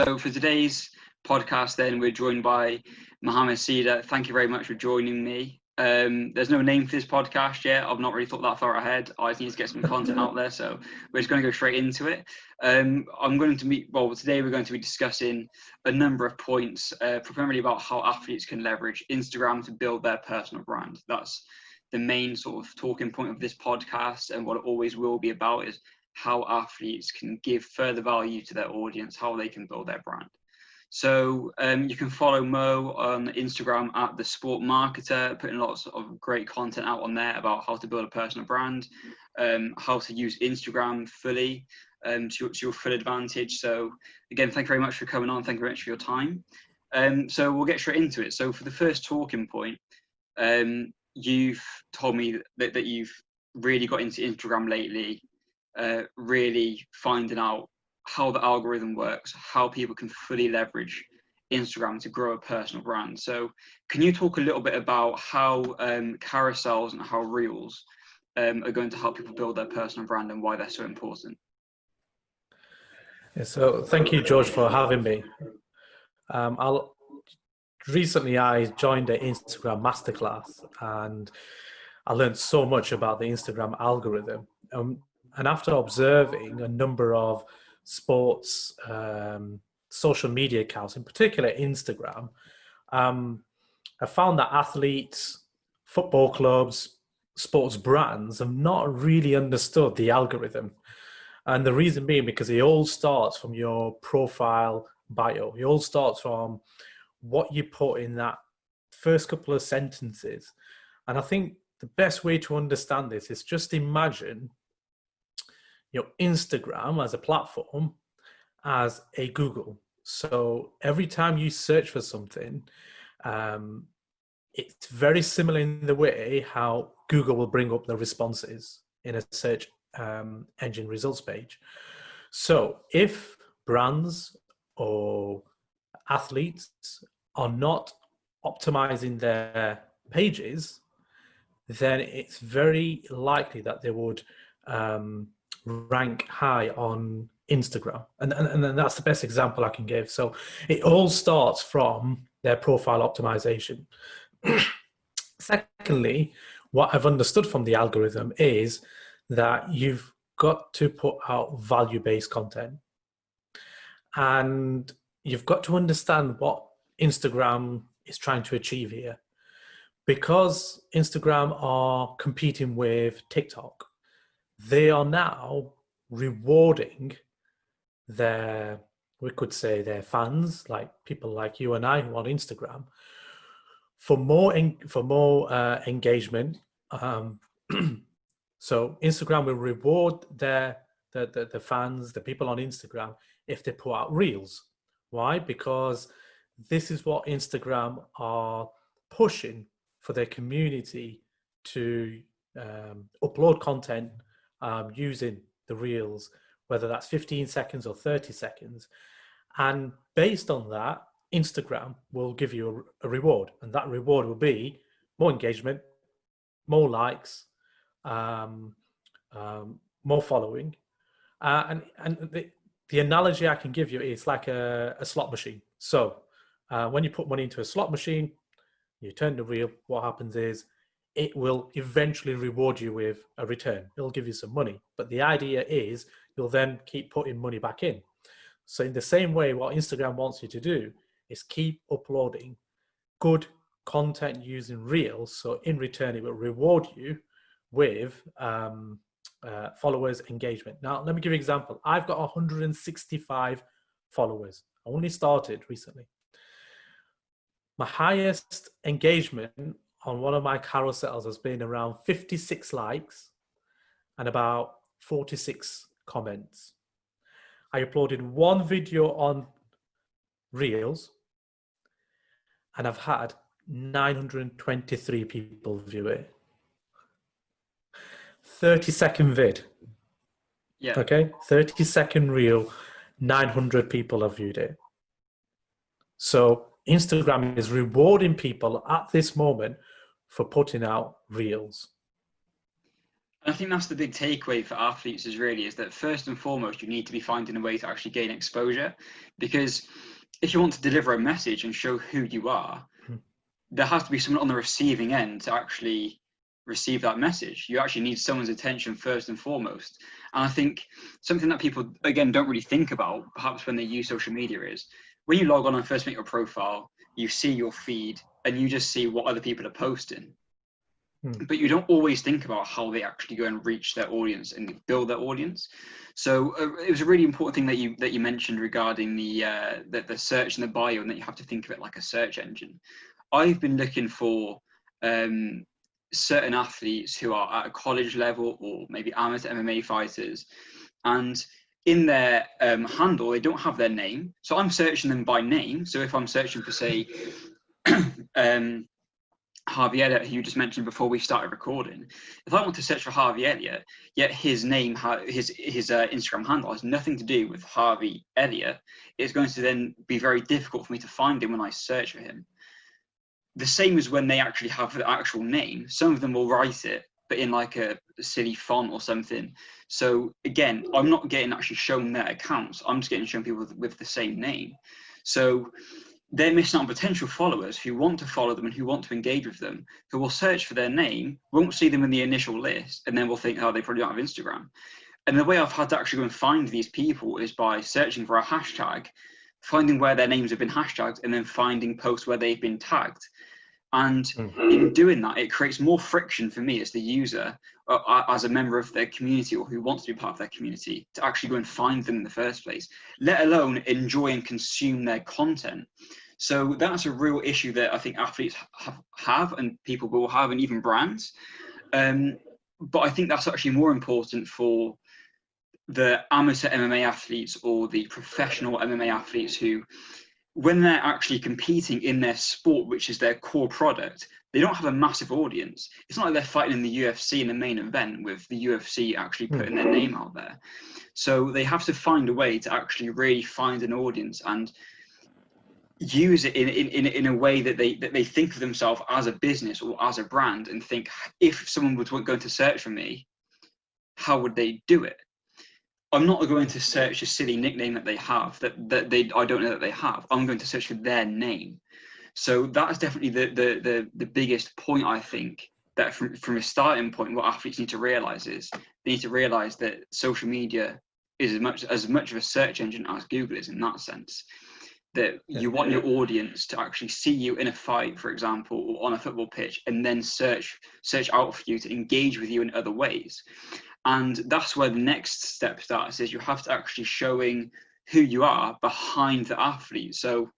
So for today's podcast, then we're joined by Mohammed Seedat. Thank you very much for joining me. There's no name for this podcast yet. I've not really thought that far ahead. I just need to get some content out there, so we're just going to go straight into it. Today we're going to be discussing a number of points, primarily about how athletes can leverage Instagram to build their personal brand. That's the main sort of talking point of this podcast, and what it always will be about is how athletes can give further value to their audience, how they can build their brand. So you can follow Mo on Instagram at The Sport Marketer, putting lots of great content out on there about how to build a personal brand, how to use Instagram fully to your full advantage. So again, thank you very much for coming on. Thank you very much for your time. So we'll get straight into it. So for the first talking point, you've told me that you've really got into Instagram lately. Really finding out how the algorithm works, how people can fully leverage Instagram to grow a personal brand. So can you talk a little bit about how carousels and how reels are going to help people build their personal brand and why they're so important? Yeah, so thank you, George, for having me. Recently I joined an Instagram masterclass and I learned so much about the Instagram algorithm. And after observing a number of sports social media accounts, in particular Instagram, I found that athletes, football clubs, sports brands have not really understood the algorithm. And the reason being because it all starts from your profile bio. It all starts from what you put in that first couple of sentences. And I think the best way to understand this is just imagine your Instagram as a platform as a Google. So every time you search for something, it's very similar in the way how Google will bring up the responses in a search engine results page. So if brands or athletes are not optimizing their pages, then it's very likely that they would rank high on Instagram. And that's the best example I can give. So it all starts from their profile optimization. Secondly, what I've understood from the algorithm is that you've got to put out value-based content. And you've got to understand what Instagram is trying to achieve here. Because Instagram are competing with TikTok, they are now rewarding their, we could say their fans, like people like you and I who are on Instagram, for more engagement. So Instagram will reward the fans, the people on Instagram, if they put out reels. Why? Because this is what Instagram are pushing for their community to upload content using the reels, whether that's 15 seconds or 30 seconds. And based on that, Instagram will give you a reward. And that reward will be more engagement, more likes, more following. And the analogy I can give you is like a slot machine. So when you put money into a slot machine, you turn the wheel, what happens is it will eventually reward you with a return. It'll give you some money. But the idea is you'll then keep putting money back in. So in the same way, what Instagram wants you to do is keep uploading good content using Reels. So in return, it will reward you with followers engagement. Now, let me give you an example. I've got 165 followers. I only started recently. My highest engagement on one of my carousels has been around 56 likes and about 46 comments. I uploaded one video on Reels and I've had 923 people view it. 30-second vid. Yeah. Okay, 30-second reel, 900 people have viewed it. So Instagram is rewarding people at this moment for putting out reels. I think that's the big takeaway for athletes is that first and foremost, you need to be finding a way to actually gain exposure, because if you want to deliver a message and show who you are, there has to be someone on the receiving end to actually receive that message. You actually need someone's attention first and foremost. And I think something that people, again, don't really think about, perhaps when they use social media, is when you log on and first make your profile, you see your feed and you just see what other people are posting. But you don't always think about how they actually go and reach their audience and build their audience. So it was a really important thing that you mentioned regarding the search and the bio, and that you have to think of it like a search engine. I've been looking for certain athletes who are at a college level or maybe amateur MMA fighters, and in their handle they don't have their name, so I'm searching them by name. So if I'm searching for, say, Harvey Elliott, who you just mentioned before we started recording, if I want to search for Harvey Elliott, yet his name, his Instagram handle has nothing to do with Harvey Elliott, it's going to then be very difficult for me to find him when I search for him. The same as when they actually have the actual name. Some of them will write it, but in like a silly font or something. So again, I'm not getting actually shown their accounts. I'm just getting shown people with the same name. So they're missing out on potential followers who want to follow them and who want to engage with them, who will search for their name, won't see them in the initial list, and then will think, oh, they probably don't have Instagram. And the way I've had to actually go and find these people is by searching for a hashtag, finding where their names have been hashtagged, and then finding posts where they've been tagged. And in doing that, it creates more friction for me as the user, as a member of their community, or who wants to be part of their community, to actually go and find them in the first place, let alone enjoy and consume their content. So that's a real issue that I think athletes have and people will have, and even brands. But I think that's actually more important for the amateur MMA athletes or the professional MMA athletes who, when they're actually competing in their sport, which is their core product, they don't have a massive audience. It's not like they're fighting in the UFC in the main event with the UFC actually putting their name out there. So they have to find a way to actually really find an audience and use it in a way that they think of themselves as a business or as a brand, and think, if someone was going to search for me, how would they do it? I'm not going to search a silly nickname that they have I don't know that they have. I'm going to search for their name. So that's definitely the biggest point, I think, that from a starting point, what athletes need to realize is they need to realize that social media is as much of a search engine as Google is, in that sense. That you want your audience to actually see you in a fight, for example, or on a football pitch, and then search out for you to engage with you in other ways. And that's where the next step starts, is you have to actually showing who you are behind the athlete. So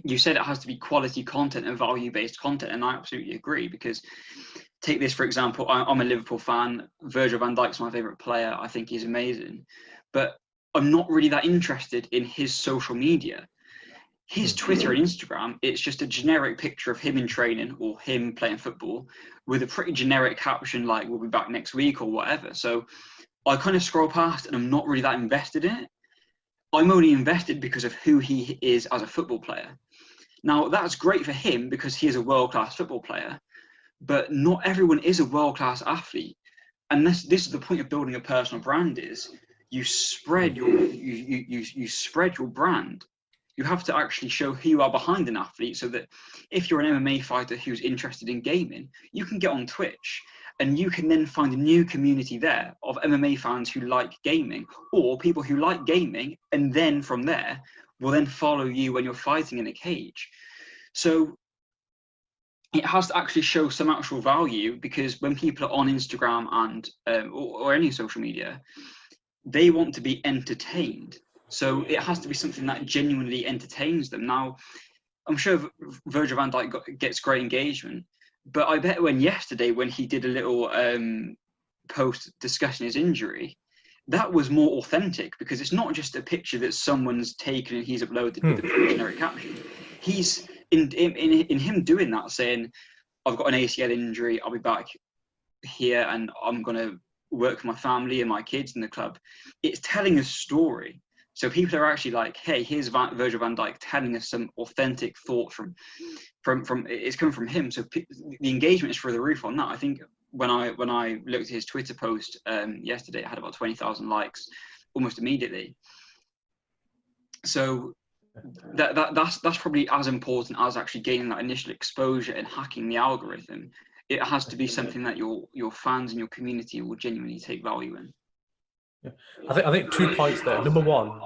you said it has to be quality content and value-based content, and I absolutely agree, because take this, for example, I'm a Liverpool fan. Virgil van Dijk's my favourite player. I think he's amazing. But I'm not really that interested in his social media. His Twitter and Instagram, it's just a generic picture of him in training or him playing football with a pretty generic caption like, we'll be back next week or whatever. So I kind of scroll past and I'm not really that invested in it. I'm only invested because of who he is as a football player. Now, that's great for him because he is a world-class football player, but not everyone is a world-class athlete. And this is the point of building a personal brand, is you spread your you spread your brand. You have to actually show who you are behind an athlete, so that if you're an MMA fighter who's interested in gaming, you can get on Twitch and you can then find a new community there of MMA fans who like gaming, or people who like gaming, and then from there will then follow you when you're fighting in a cage. So it has to actually show some actual value, because when people are on Instagram and or any social media, they want to be entertained. So it has to be something that genuinely entertains them. Now, I'm sure Virgil van Dijk gets great engagement, but I bet when he did a little post discussing his injury, that was more authentic, because it's not just a picture that someone's taken and he's uploaded with a pretty generic caption. He's in him doing that, saying, I've got an ACL injury, I'll be back here and I'm going to work with my family and my kids in the club. It's telling a story. So people are actually like, hey, here's Virgil van Dijk telling us some authentic thought from it's coming from him. So the engagement is through the roof on that. I think when I looked at his Twitter post yesterday, it had about 20,000 likes almost immediately. So that's probably as important as actually gaining that initial exposure and hacking the algorithm. It has to be something that your fans and your community will genuinely take value in. Yeah. I think 2 points there. Number one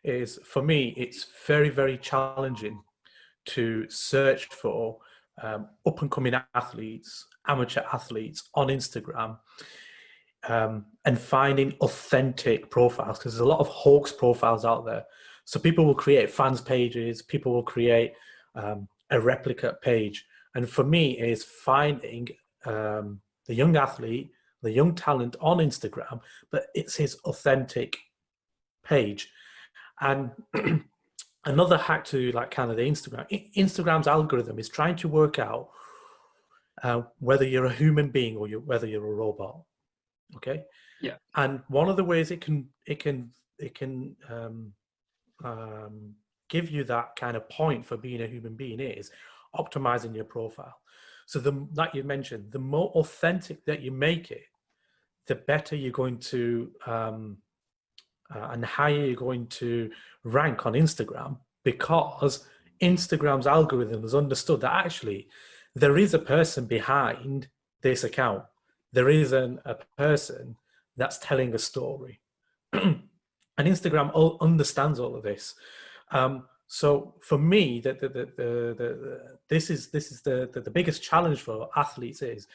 is, for me, it's very, very challenging to search for up and coming athletes, amateur athletes on Instagram, and finding authentic profiles, because there's a lot of hoax profiles out there. So people will create fans pages, people will create a replica page. And for me, is finding the young athlete, the young talent on Instagram, but it's his authentic page. And another hack to like kind of the Instagram's algorithm is trying to work out whether you're a human being or whether you're a robot. Okay. Yeah. And one of the ways it can give you that kind of point for being a human being is optimizing your profile. So like you mentioned, the more authentic that you make it, the better you're going to and higher you're going to rank on Instagram, because Instagram's algorithm has understood that actually there is a person behind this account. There is a person that's telling a story. And Instagram understands all of this. So for me, this is the biggest challenge for athletes is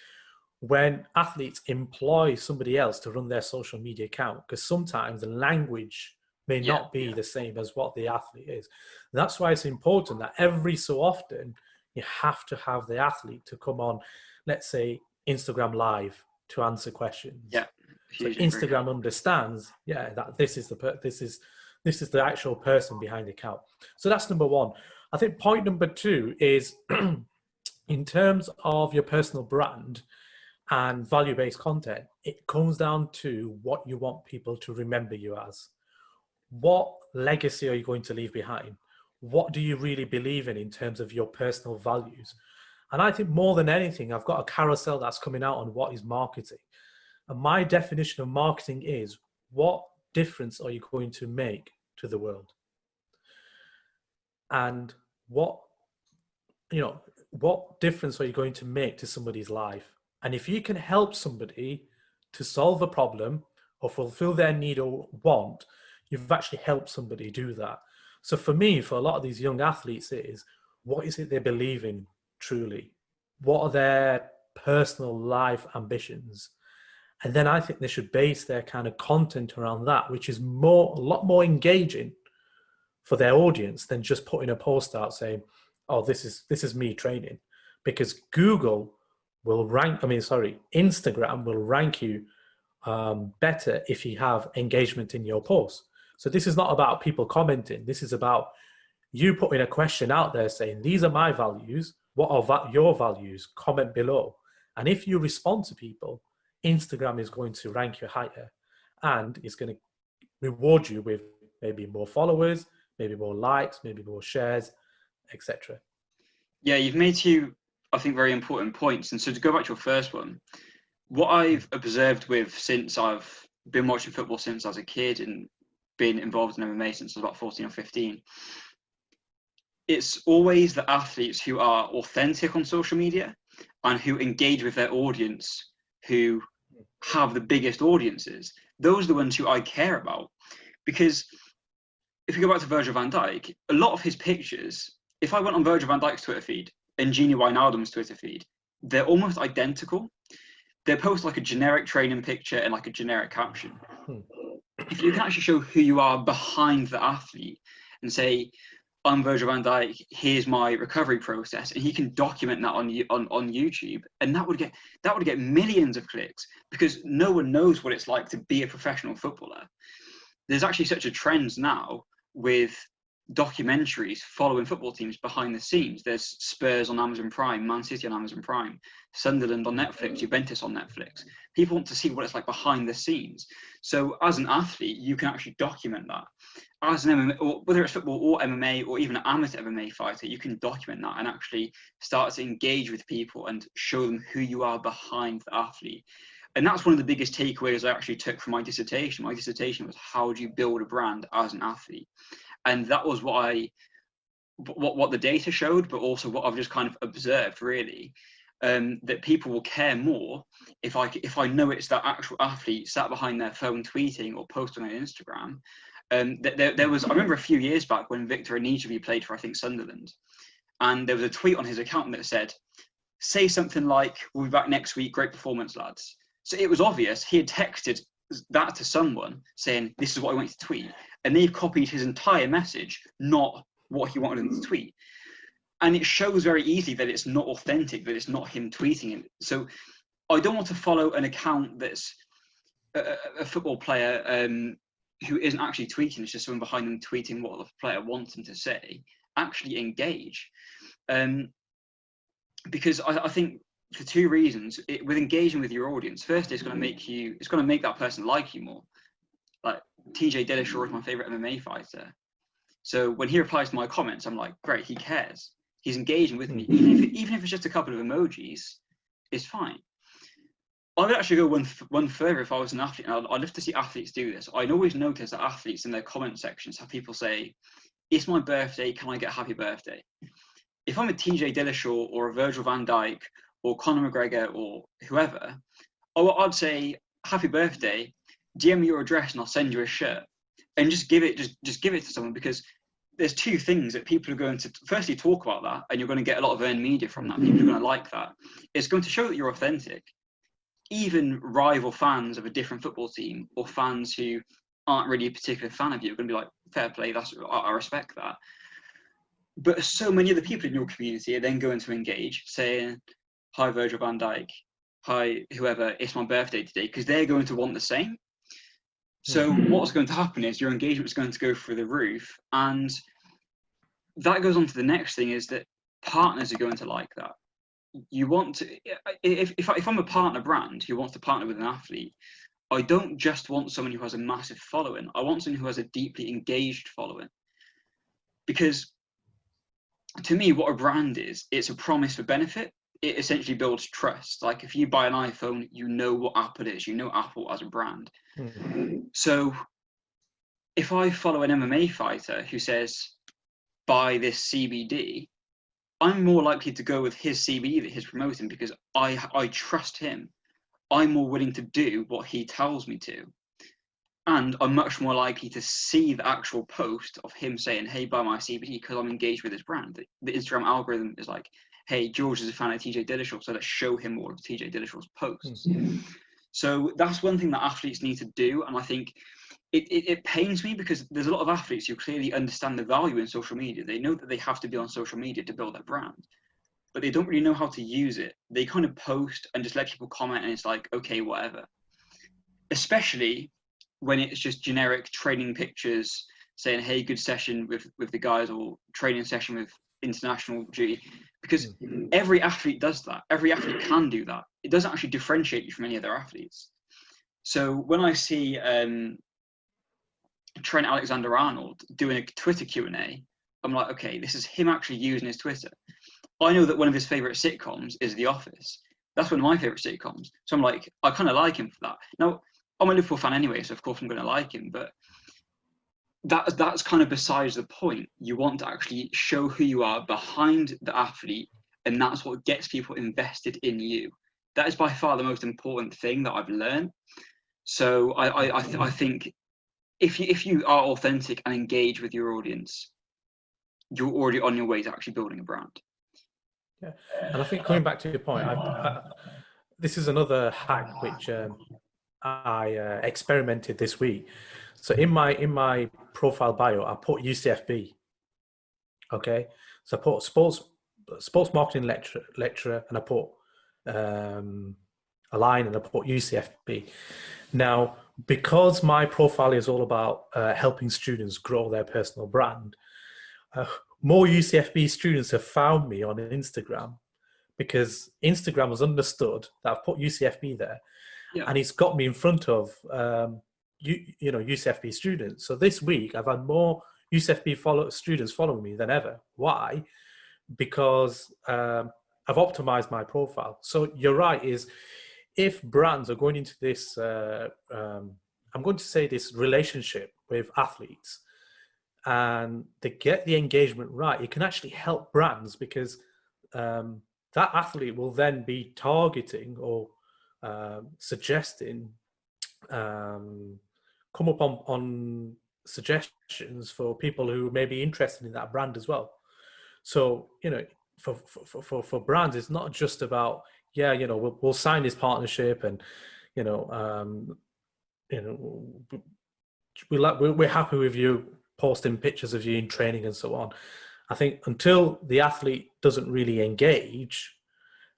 when athletes employ somebody else to run their social media account, because sometimes the language may not be the same as what the athlete is. That's why it's important that every so often you have to have the athlete to come on, let's say, Instagram Live to answer questions. Yeah. So Instagram understands, that this is the actual person behind the account. So that's number one. I think point number two is in terms of your personal brand and value-based content, it comes down to what you want people to remember you as. What legacy are you going to leave behind? What do you really believe in terms of your personal values? And I think more than anything, I've got a carousel that's coming out on what is marketing. And my definition of marketing is, what difference are you going to make to the world? And what difference are you going to make to somebody's life? And if you can help somebody to solve a problem or fulfill their need or want, you've actually helped somebody do that. So for me, for a lot of these young athletes, what is it they believe in truly? What are their personal life ambitions? And then I think they should base their kind of content around that, which is a lot more engaging for their audience than just putting a post out saying, oh, this is me training. Because Instagram will rank you better if you have engagement in your post. So this is not about people commenting. This is about you putting a question out there saying, these are my values. What are your values? Comment below. And if you respond to people, Instagram is going to rank you higher and it's going to reward you with maybe more followers, maybe more likes, maybe more shares, etc. Yeah, you've made two, I think, very important points. And so to go back to your first one, what I've observed since I've been watching football since I was a kid and been involved in MMA since I was about 14 or 15, it's always the athletes who are authentic on social media and who engage with their audience, who have the biggest audiences. Those are the ones who I care about. Because if you go back to Virgil van Dijk, a lot of his pictures, if I went on Virgil van Dijk's Twitter feed and Gini Wijnaldum's Twitter feed, they're almost identical. They post like a generic training picture and like a generic caption. If you can actually show who you are behind the athlete and say, I'm Virgil van Dijk, here's my recovery process, and he can document that on YouTube, and that would get millions of clicks, because no one knows what it's like to be a professional footballer. There's actually such a trend now with documentaries following football teams behind the scenes. There's Spurs on Amazon Prime, Man City on Amazon Prime, Sunderland on Netflix, Juventus on Netflix. People want to see what it's like behind the scenes. So as an athlete, you can actually document that. As an MMA, or whether it's football or MMA or even an amateur MMA fighter, you can document that and actually start to engage with people and show them who you are behind the athlete. And that's one of the biggest takeaways I actually took from my dissertation. My dissertation was, how do you build a brand as an athlete? And that was what the data showed, but also what I've just kind of observed, really, that people will care more if I know it's that actual athlete sat behind their phone tweeting or posting on Instagram. There was, I remember a few years back when Victor Anichebe played for, I think, Sunderland, and there was a tweet on his account that said, say something like, "We'll be back next week, great performance, lads." So it was obvious he had texted that to someone saying, "This is what I want you to tweet," and they've copied his entire message, not what he wanted them to tweet. And it shows very easily that it's not authentic, that it's not him tweeting it. So I don't want to follow an account that's a football player who isn't actually tweeting. It's just someone behind them tweeting what the player wants them to say. Actually engage. Because I think for two reasons, with engaging with your audience, first, it's going to make that person like you more. Like TJ Dillashaw is my favorite MMA fighter. So when he replies to my comments, I'm like, great, he cares. He's engaging with me. Even if it's just a couple of emojis, it's fine. I would actually go one further if I was an athlete. And I'd love to see athletes do this. I'd always notice that athletes in their comment sections have people say, "It's my birthday, can I get a happy birthday?" If I'm a TJ Dillashaw or a Virgil van Dijk or Conor McGregor or whoever, I'd say, "Happy birthday, DM me your address and I'll send you a shirt." And just give it to someone, because there's two things that people are going to firstly talk about that, and you're going to get a lot of earned media from that. People are going to like that. It's going to show that you're authentic. Even rival fans of a different football team or fans who aren't really a particular fan of you are going to be like, fair play, I respect that. But so many other people in your community are then going to engage, saying, "Hi Virgil van Dijk, hi whoever, it's my birthday today," because they're going to want the same. So what's going to happen is your engagement is going to go through the roof, and that goes on to the next thing, is that partners are going to like that. You want to, if I'm a partner brand who wants to partner with an athlete, I don't just want someone who has a massive following. I want someone who has a deeply engaged following. Because to me, what a brand is, it's a promise for benefit. It essentially builds trust. Like if you buy an iPhone, you know what Apple is. You know Apple as a brand. So if I follow an MMA fighter who says, "Buy this CBD," I'm more likely to go with his CBD that he's promoting because I trust him. I'm more willing to do what he tells me to. And I'm much more likely to see the actual post of him saying, "Hey, buy my CBD," because I'm engaged with his brand. The Instagram algorithm is like, "Hey, George is a fan of TJ Dillashaw, so let's show him all of TJ Dillashaw's posts." So that's one thing that athletes need to do. And I think it pains me because there's a lot of athletes who clearly understand the value in social media. They know that they have to be on social media to build their brand, but they don't really know how to use it. They kind of post and just let people comment, and it's like, okay, whatever. Especially when it's just generic training pictures saying, "Hey, good session with the guys," or "training session with international duty," because every athlete does that. Every athlete can do that. It doesn't actually differentiate you from any other athletes. So when I see Trent Alexander-Arnold doing a Twitter Q&A, I'm like, okay, this is him actually using his Twitter. I know that one of his favorite sitcoms is The Office. That's one of my favorite sitcoms. So I'm like, I kind of like him for that. Now, I'm a Liverpool fan anyway, so of course I'm going to like him, but that's kind of besides the point. You want to actually show who you are behind the athlete, and that's what gets people invested in you. That is by far the most important thing that I've learned. So I think if you are authentic and engage with your audience, you're already on your way to actually building a brand. Yeah, and I think coming back to your point, this is another hack which I experimented this week. So in my profile bio, I put UCFB. Okay, so I put sports marketing lecturer, and I put a line, and I put UCFB. Now, because my profile is all about helping students grow their personal brand, uh, more UCFB students have found me on Instagram because Instagram has understood that I've put UCFB there, Yeah. and it's got me in front of UCFB students. So this week I've had more UCFB students following me than ever. Why? Because I've optimized my profile. So you're right, is if brands are going into this, I'm going to say this relationship with athletes, and they get the engagement right, it can actually help brands because that athlete will then be targeting or suggesting, come up on suggestions for people who may be interested in that brand as well. So, for brands, it's not just about, yeah, we'll sign this partnership and, you know, you know, we're happy with you posting pictures of you in training and so on. I think until the athlete doesn't really engage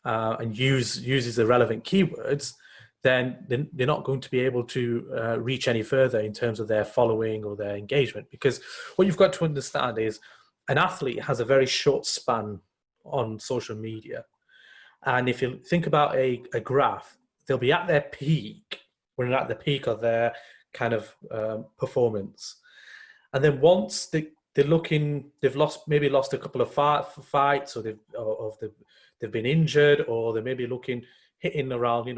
and uses the relevant keywords, then they're not going to be able to reach any further in terms of their following or their engagement. Because what you've got to understand is an athlete has a very short span on social media. And if you think about a graph, they'll be at their peak when they're at the peak of their kind of performance. And then once they're looking, they've maybe lost a couple of fights, or they've been injured, or they may be hitting around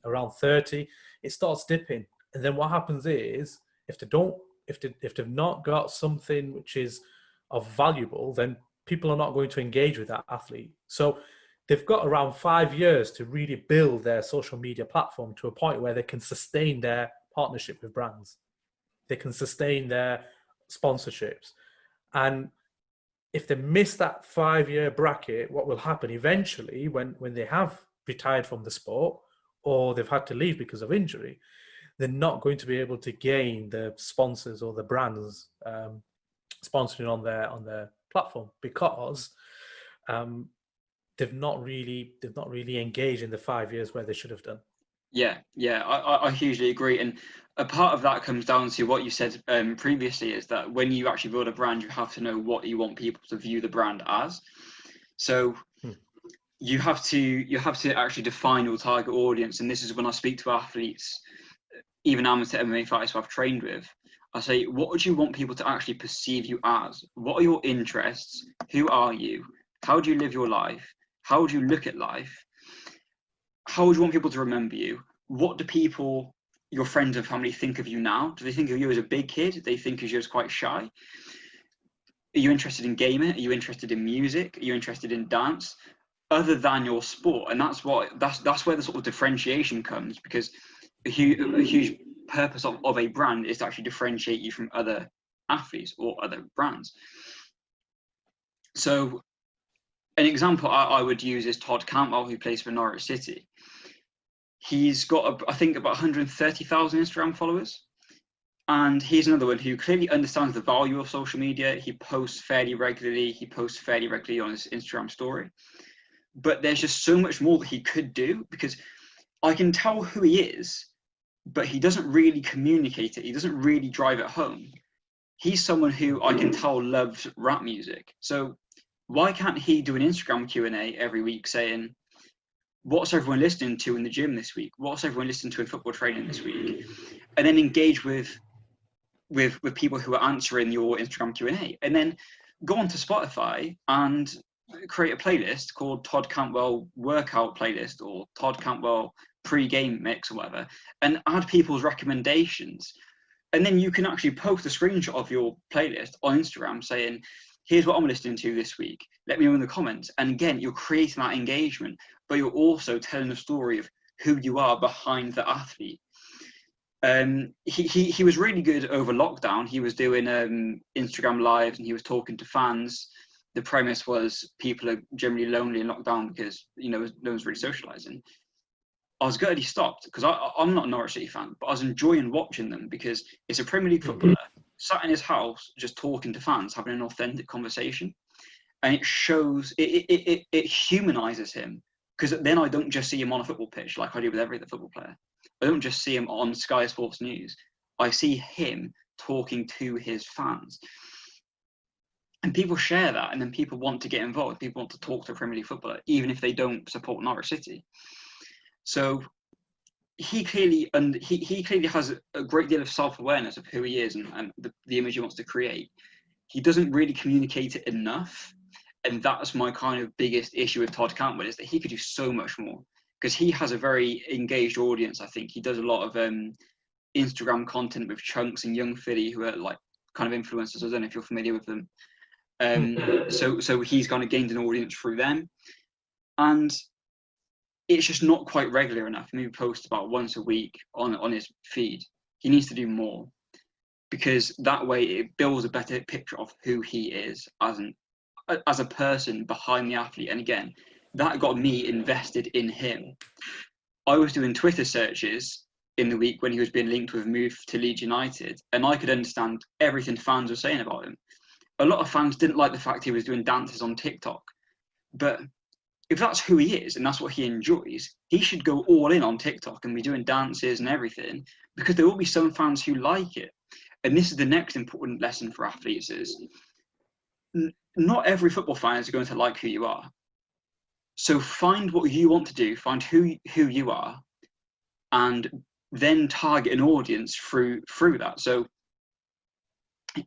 around 30. It starts dipping, and then what happens is if they've not got something which is of valuable, then people are not going to engage with that athlete. So they've got around 5 years to really build their social media platform to a point where they can sustain their partnership with brands. They can sustain their sponsorships. And if they miss that 5-year bracket, what will happen eventually when they have retired from the sport or they've had to leave because of injury, they're not going to be able to gain the sponsors or the brands sponsoring on their platform because they've not really engaged in the 5 years where they should have done. Yeah, I hugely agree. And a part of that comes down to what you said previously, is that when you actually build a brand, you have to know what you want people to view the brand as. So you have to actually define your target audience. And this is when I speak to athletes, even amateur MMA fighters who I've trained with. I say, what would you want people to actually perceive you as? What are your interests? Who are you? How do you live your life? How do you look at life? How would you want people to remember you? What do people, your friends and family, think of you now? Do they think of you as a big kid? Do they think of you as quite shy? Are you interested in gaming? Are you interested in music? Are you interested in dance? Other than your sport. And that's where the sort of differentiation comes, because a huge purpose of a brand is to actually differentiate you from other athletes or other brands. So an example I would use is Todd Cantwell, who plays for Norwich City. He's got, I think, about 130,000 Instagram followers. And he's another one who clearly understands the value of social media. He posts fairly regularly. He posts fairly regularly on his Instagram story. But there's just so much more that he could do, because I can tell who he is, but he doesn't really communicate it. He doesn't really drive it home. He's someone who I can tell loves rap music. So why can't he do an Instagram Q&A every week saying, what's everyone listening to in the gym this week? What's everyone listening to in football training this week? And then engage with people who are answering your Instagram Q&A. And then go on to Spotify and create a playlist called Todd Cantwell Workout Playlist or Todd Cantwell Pre-Game Mix or whatever, and add people's recommendations. And then you can actually post a screenshot of your playlist on Instagram saying, here's what I'm listening to this week. Let me know in the comments. And again, you're creating that engagement, but you're also telling the story of who you are behind the athlete. He was really good over lockdown. He was doing Instagram lives and he was talking to fans. The premise was people are generally lonely in lockdown because, no one's really socializing. I was gutted he stopped, because I'm not a Norwich City fan, but I was enjoying watching them because it's a Premier League footballer sat in his house just talking to fans, having an authentic conversation. And it shows, it humanizes him, because then I don't just see him on a football pitch like I do with every other football player. I don't just see him on Sky Sports News. I see him talking to his fans. And people share that, and then people want to get involved. People want to talk to a Premier League footballer, even if they don't support Norwich City. So he clearly has a great deal of self-awareness of who he is and the image he wants to create. He doesn't really communicate it enough, and that's my kind of biggest issue with Todd Cantwell, is that he could do so much more, because he has a very engaged audience. I think he does a lot of Instagram content with Chunks and Young Philly, who are like kind of influencers. I don't know if you're familiar with them. So he's kind of gained an audience through them, and it's just not quite regular enough. Maybe post about once a week on his feed. He needs to do more, because that way it builds a better picture of who he is as a person behind the athlete. And again, that got me invested in him. I was doing Twitter searches in the week when he was being linked with a move to Leeds United, and I could understand everything fans were saying about him. A lot of fans didn't like the fact he was doing dances on TikTok, but if that's who he is and that's what he enjoys, he should go all in on TikTok and be doing dances and everything, because there will be some fans who like it. And this is the next important lesson for athletes: is not every football fan is going to like who you are. So find what you want to do, find who you are, and then target an audience through that. So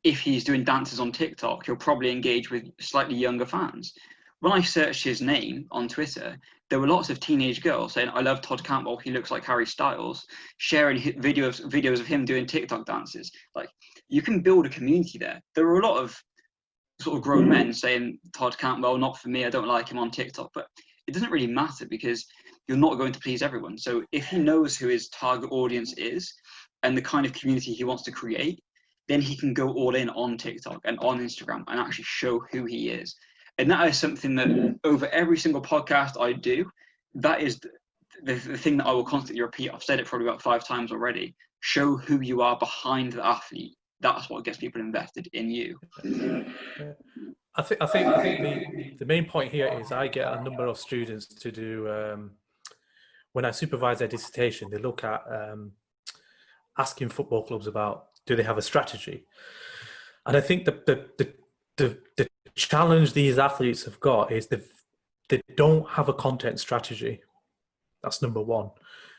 if he's doing dances on TikTok, he'll probably engage with slightly younger fans. When I searched his name on Twitter, there were lots of teenage girls saying, "I love Todd Cantwell, he looks like Harry Styles," sharing videos of him doing TikTok dances. Like, you can build a community there. There were a lot of sort of grown men saying, "Todd Cantwell, not for me, I don't like him on TikTok," but it doesn't really matter, because you're not going to please everyone. So if he knows who his target audience is and the kind of community he wants to create, then he can go all in on TikTok and on Instagram and actually show who he is. And that is something that over every single podcast I do, that is the thing that I will constantly repeat. I've said it probably about 5 times already. Show who you are behind the athlete. That's what gets people invested in you. I think the main point here is I get a number of students to do, when I supervise their dissertation, they look at asking football clubs about, do they have a strategy? And I think the challenge these athletes have got is they don't have a content strategy. That's number one.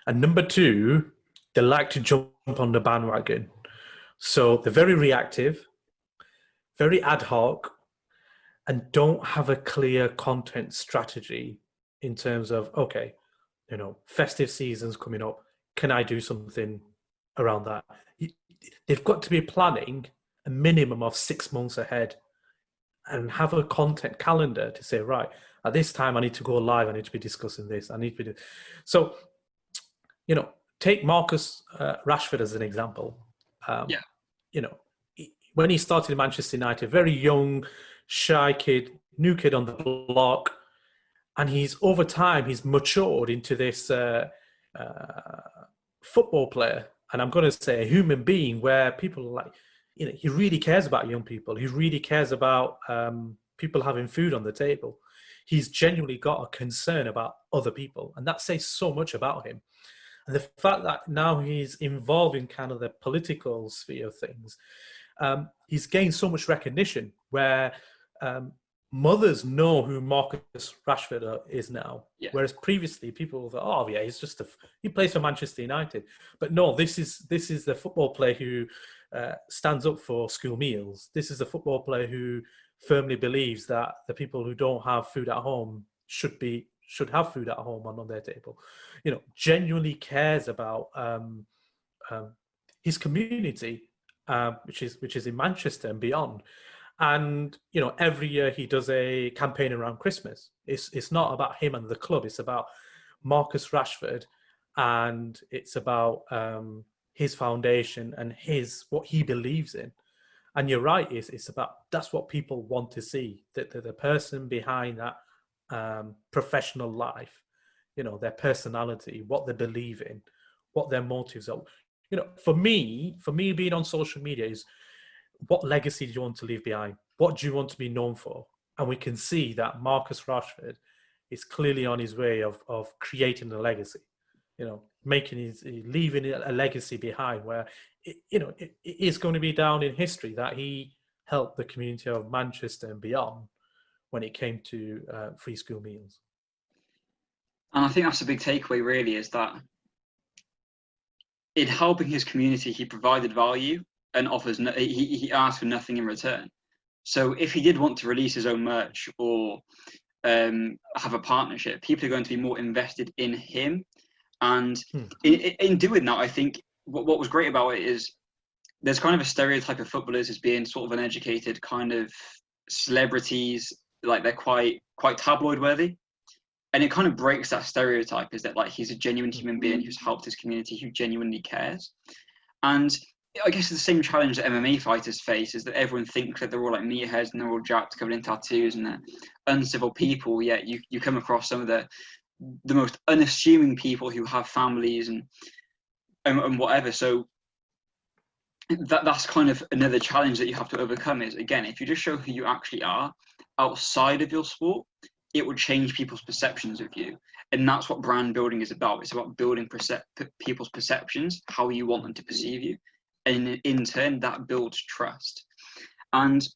And number two, they like to jump on the bandwagon. So they're very reactive, very ad hoc, and don't have a clear content strategy in terms of, okay, festive season's coming up. Can I do something around that? They've got to be planning a minimum of 6 months ahead and have a content calendar to say, right, at this time I need to go live, I need to be discussing this, I need to be so, take Marcus Rashford as an example. When he started in Manchester United, very young, shy kid, new kid on the block, and over time he's matured into this football player, and I'm going to say a human being, where people are like, he really cares about young people. He really cares about people having food on the table. He's genuinely got a concern about other people, and that says so much about him. And the fact that now he's involved in kind of the political sphere of things, he's gained so much recognition, where mothers know who Marcus Rashford is now. Yeah. Whereas previously people thought, oh yeah, he plays for Manchester United. But no, this is the football player who stands up for school meals. This is the football player who firmly believes that the people who don't have food at home should have food at home and on their table. Genuinely cares about his community, which is in Manchester and beyond. And every year he does a campaign around Christmas. It's not about him and the club. It's about Marcus Rashford, and it's about his foundation and what he believes in. And you're right, it's about, that's what people want to see, that the person behind that professional life, their personality, what they believe in, what their motives are. For me being on social media is, what legacy do you want to leave behind? What do you want to be known for? And we can see that Marcus Rashford is clearly on his way of creating a legacy, leaving a legacy behind where, it is going to be down in history that he help the community of Manchester and beyond when it came to free school meals. And I think that's a big takeaway, really, is that in helping his community, he provided value and offers. He asked for nothing in return. So if he did want to release his own merch or have a partnership, people are going to be more invested in him. And in doing that, I think what was great about it is there's kind of a stereotype of footballers as being sort of uneducated kind of celebrities, like they're quite tabloid worthy. And it kind of breaks that stereotype, is that like he's a genuine human being who's helped his community, who genuinely cares. And I guess the same challenge that MMA fighters face is that everyone thinks that they're all like meatheads and they're all jacked, covered in tattoos, and they're uncivil people. Yet you come across some of the most unassuming people who have families and whatever. So that's kind of another challenge that you have to overcome. Is, again, if you just show who you actually are outside of your sport, it will change people's perceptions of you. And that's what brand building is about. It's about building people's perceptions, how you want them to perceive you. And in turn, that builds trust. And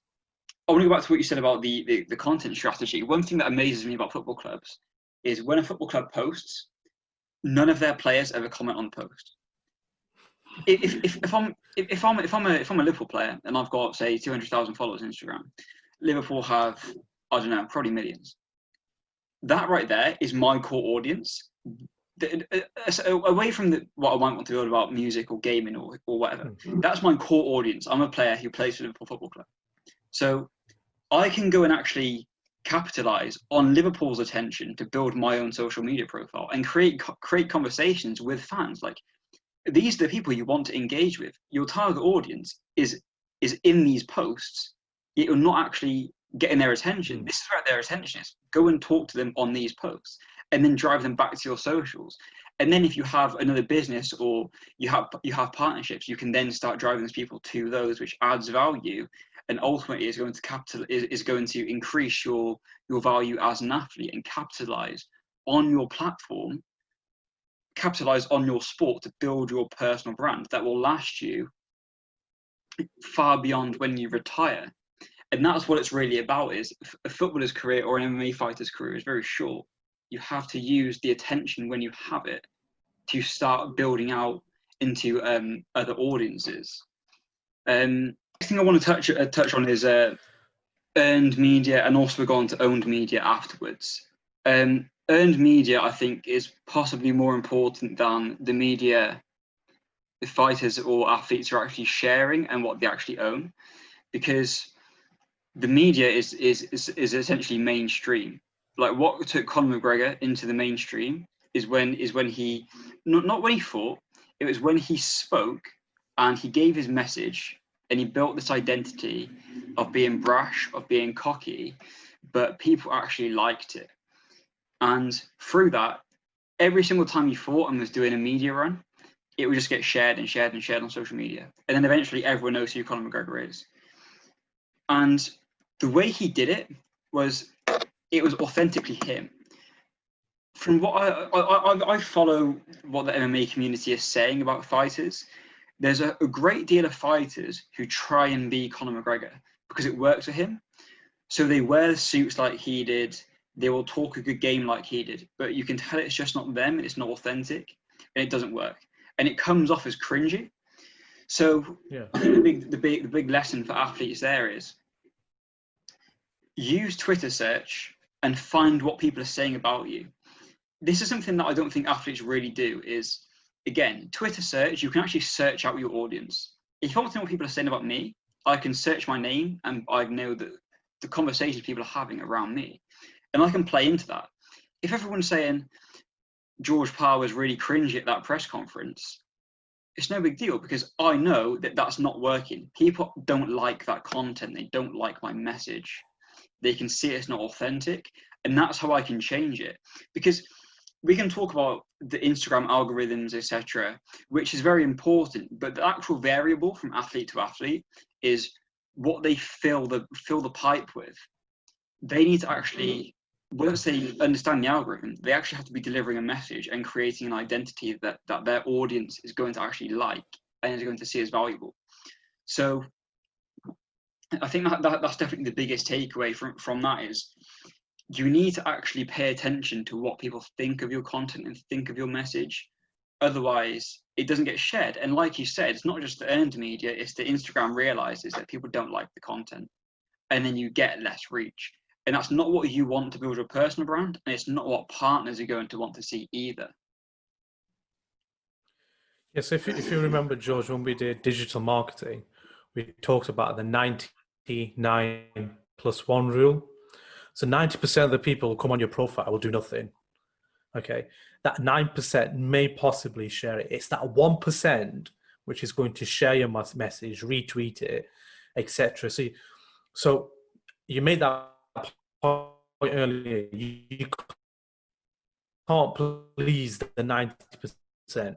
I want to go back to what you said about the content strategy. One thing that amazes me about football clubs is when a football club posts, none of their players ever comment on the post. If I'm a Liverpool player and I've got, say, 200,000 followers on Instagram, Liverpool have, I don't know, probably millions. That right there is my core audience. Away from what I might want to build about music or gaming or whatever, that's my core audience. I'm a player who plays for Liverpool Football Club. So I can go and actually capitalize on Liverpool's attention to build my own social media profile and create conversations with fans. Like, these are the people you want to engage with. Your target audience is in these posts. You're not actually getting their attention. This is where their attention is. Go and talk to them on these posts and then drive them back to your socials. And then if you have another business or you have partnerships, you can then start driving those people to those, which adds value and ultimately is going to increase your value as an athlete and capitalize on your platform, capitalize on your sport to build your personal brand that will last you far beyond when you retire. And that's what it's really about. Is a footballer's career or an MMA fighter's career is very short. You have to use the attention when you have it to start building out into other audiences. Next thing I want to touch on is earned media, and also we'll go on to owned media afterwards. Earned media, I think, is possibly more important than the media the fighters or athletes are actually sharing and what they actually own, because the media is essentially mainstream. Like, what took Conor McGregor into the mainstream is when he not when he fought, it was when he spoke and he gave his message and he built this identity of being brash, of being cocky, but people actually liked it. And through that, every single time he fought and was doing a media run, it would just get shared and shared and shared on social media. And then eventually everyone knows who Conor McGregor is. And the way he did it was authentically him. From what I follow what the MMA community is saying about fighters, there's a great deal of fighters who try and be Conor McGregor because it works for him. So they wear suits like he did, they will talk a good game like he did, but you can tell it's just not them and it's not authentic and it doesn't work. And it comes off as cringy. So yeah. I think the big lesson for athletes there is use Twitter search and find what people are saying about you. This is something that I don't think athletes really do is, again, Twitter search, you can actually search out your audience. If I want to know what people are saying about me, I can search my name and I know that the conversations people are having around me. And I can play into that. If everyone's saying George Parr was really cringy at that press conference, it's no big deal because I know that that's not working. People don't like that content. They don't like my message. They can see it's not authentic. And that's how I can change it. Because we can talk about the Instagram algorithms, etc., which is very important. But the actual variable from athlete to athlete is what they fill the pipe with. They need to actually, once they understand the algorithm, they actually have to be delivering a message and creating an identity that their audience is going to actually like and is going to see as valuable. So I think that's definitely the biggest takeaway from that is you need to actually pay attention to what people think of your content and think of your message. Otherwise, it doesn't get shared. And like you said, it's not just the earned media, it's that Instagram realizes that people don't like the content. And then you get less reach. And that's not what you want to build your personal brand. And it's not what partners are going to want to see either. Yes, if you remember, George, when we did digital marketing, we talked about the 99+1 rule. So 90% of the people who come on your profile will do nothing. Okay, that 9% may possibly share it. It's that 1% which is going to share your message, retweet it, etc. So you made that point earlier. You can't please the 90%.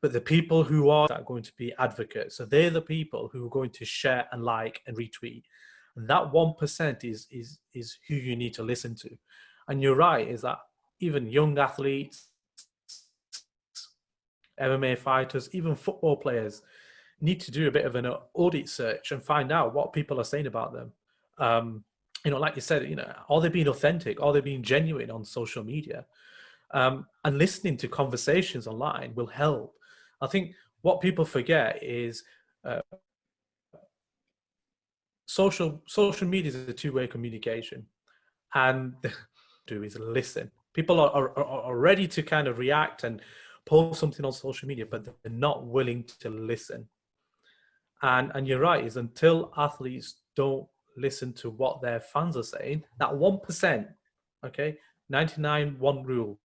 But the people who are going to be advocates, so they're the people who are going to share and like and retweet. And that 1% is who you need to listen to. And you're right, is that even young athletes, MMA fighters, even football players need to do a bit of an audit search and find out what people are saying about them. Like you said, are they being authentic? Are they being genuine on social media? And listening to conversations online will help. I think what people forget is social media is a two-way communication, and do is listen. People are ready to kind of react and post something on social media, but they're not willing to listen. And you're right, is until athletes don't listen to what their fans are saying, that 1%, okay, 99-1 rule,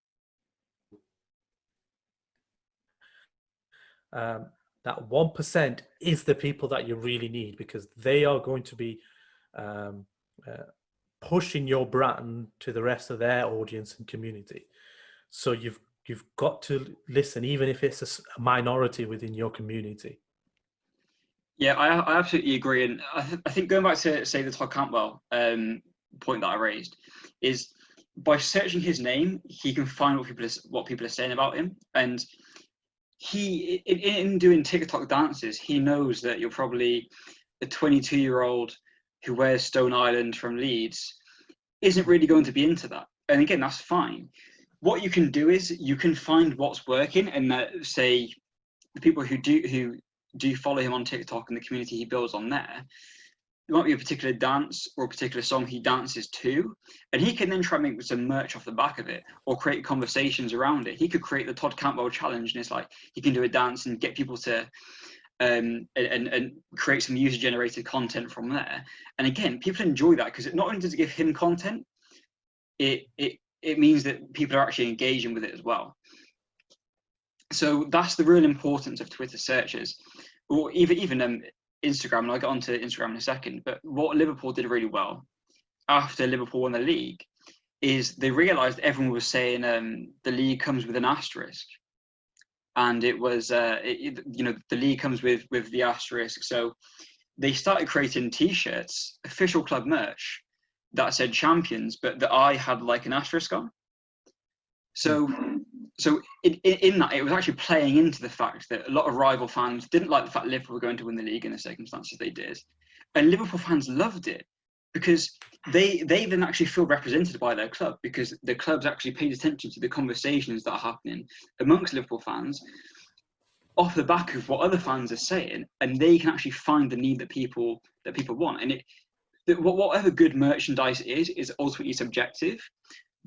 that 1% is the people that you really need, because they are going to be pushing your brand to the rest of their audience and community. So you've got to listen, even if it's a minority within your community. Yeah, I absolutely agree. And I think going back to, say, the Todd Cantwell point that I raised, is by searching his name, he can find what people are saying about him. And he, in doing TikTok dances, he knows that you're probably a 22-year-old who wears Stone Island from Leeds isn't really going to be into that. And again, that's fine. What you can do is you can find what's working, and that, say, the people who do follow him on TikTok and the community he builds on there, there might be a particular dance or a particular song he dances to, and he can then try and make some merch off the back of it or create conversations around it. He could create the Todd Cantwell challenge, and it's like he can do a dance and get people to and create some user-generated content from there. And again, people enjoy that because it not only does it give him content, it means that people are actually engaging with it as well. So that's the real importance of Twitter searches, or even Instagram, and I'll get onto Instagram in a second. But what Liverpool did really well after Liverpool won the league is they realised everyone was saying the league comes with an asterisk, and it was the league comes with the asterisk. So they started creating T-shirts, official club merch, that said champions, but the I had like an asterisk on. So in that, it was actually playing into the fact that a lot of rival fans didn't like the fact Liverpool were going to win the league in the circumstances they did. And Liverpool fans loved it because they then actually feel represented by their club, because the club's actually paid attention to the conversations that are happening amongst Liverpool fans off the back of what other fans are saying, and they can actually find the need that people want. And whatever good merchandise is ultimately subjective.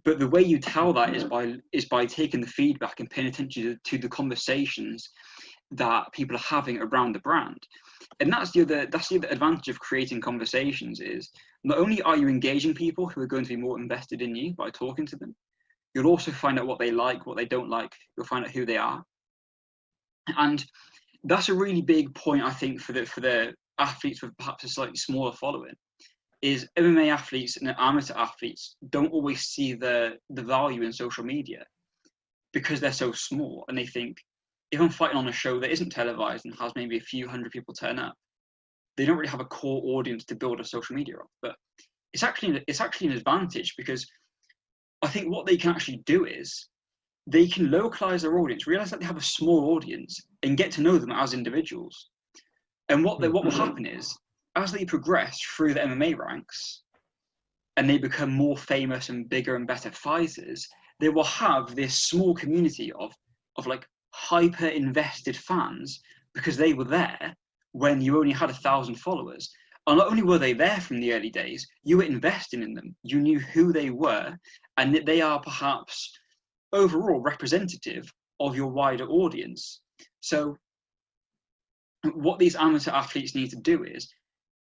But the way you tell that is by taking the feedback and paying attention to the conversations that people are having around the brand. And that's the other advantage of creating conversations, is not only are you engaging people who are going to be more invested in you by talking to them, you'll also find out what they like, what they don't like. You'll find out who they are. And that's a really big point, I think, for the athletes with perhaps a slightly smaller following, is MMA athletes and amateur athletes don't always see the value in social media because they're so small, and they think, if I'm fighting on a show that isn't televised and has maybe a few hundred people turn up, they don't really have a core audience to build a social media off. But it's actually an advantage, because I think what they can actually do is they can localize their audience, realize that they have a small audience, and get to know them as individuals. And what will happen is, as they progress through the MMA ranks and they become more famous and bigger and better fighters, they will have this small community of like hyper invested fans because they were there when you only had 1,000 followers. And not only were they there from the early days, you were investing in them. You knew who they were, and that they are perhaps overall representative of your wider audience. So what these amateur athletes need to do is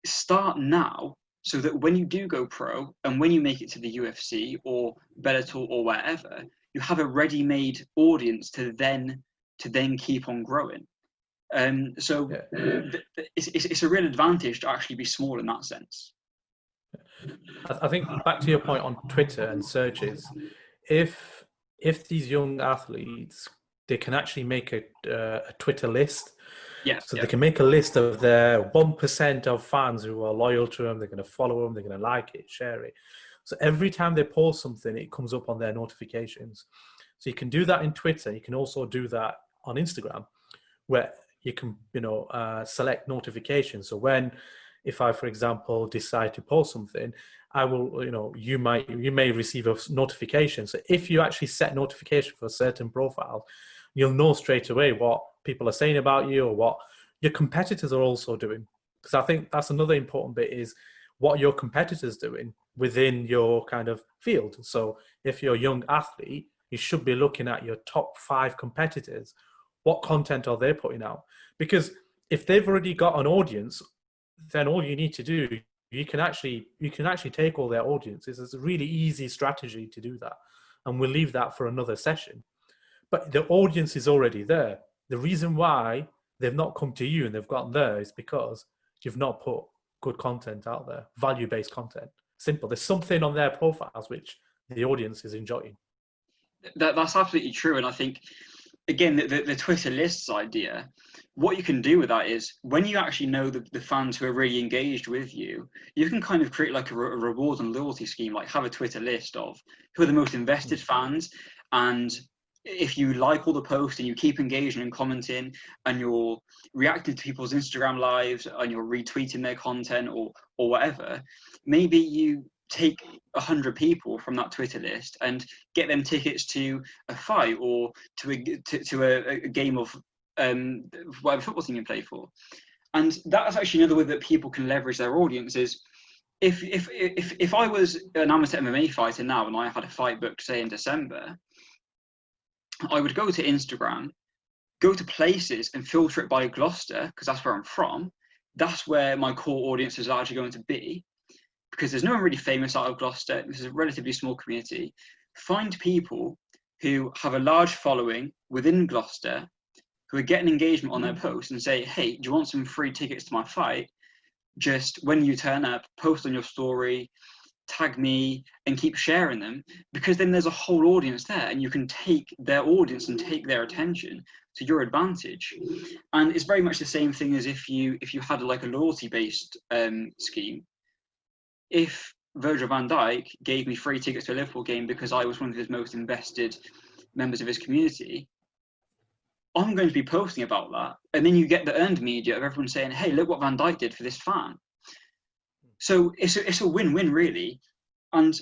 start now, so that when you do go pro and when you make it to the UFC or Bellator or wherever, you have a ready-made audience to then keep on growing. So it's a real advantage to actually be small in that sense. I think back to your point on Twitter and searches, if these young athletes, they can actually make a Twitter list. Yeah. So they can make a list of their 1% of fans who are loyal to them. They're going to follow them. They're going to like it, share it. So every time they post something, it comes up on their notifications. So you can do that in Twitter. You can also do that on Instagram, where you can, select notifications. So if I, for example, decide to post something, I will, you may receive a notification. So if you actually set notification for a certain profile, you'll know straight away what people are saying about you or what your competitors are also doing. Because I think that's another important bit, is what your competitors doing within your kind of field. So if you're a young athlete, you should be looking at your top 5 competitors. What content are they putting out? Because if they've already got an audience, then all you need to do, you can actually take all their audiences. It's a really easy strategy to do that. And we'll leave that for another session. But the audience is already there. The reason why they've not come to you and they've gotten there is because you've not put good content out there, value-based content. Simple. There's something on their profiles which the audience is enjoying. That's absolutely true. And I think, again, the Twitter lists idea, what you can do with that is when you actually know the fans who are really engaged with you, you can kind of create like a reward and loyalty scheme, like have a Twitter list of who are the most invested fans. And if you like all the posts and you keep engaging and commenting and you're reacting to people's Instagram lives and you're retweeting their content or whatever, maybe you take 100 people from that Twitter list and get them tickets to a fight or to a game of whatever football team you play for. And that's actually another way that people can leverage their audience is if I was an amateur MMA fighter now and I had a fight booked, say, in December, I would go to Instagram, go to places and filter it by Gloucester, because that's where I'm from. That's where my core audience is largely going to be, because there's no one really famous out of Gloucester. This is a relatively small community. Find people who have a large following within Gloucester, who are getting engagement on their posts and say, hey, do you want some free tickets to my fight? Just when you turn up, post on your story, tag me, and keep sharing them, because then there's a whole audience there and you can take their audience and take their attention to your advantage. And it's very much the same thing as if you had like a loyalty based scheme. If Virgil van Dijk gave me free tickets to a Liverpool game because I was one of his most invested members of his community, I'm going to be posting about that, and then you get the earned media of everyone saying, hey, look what Van Dijk did for this fan. So it's a win-win, really. And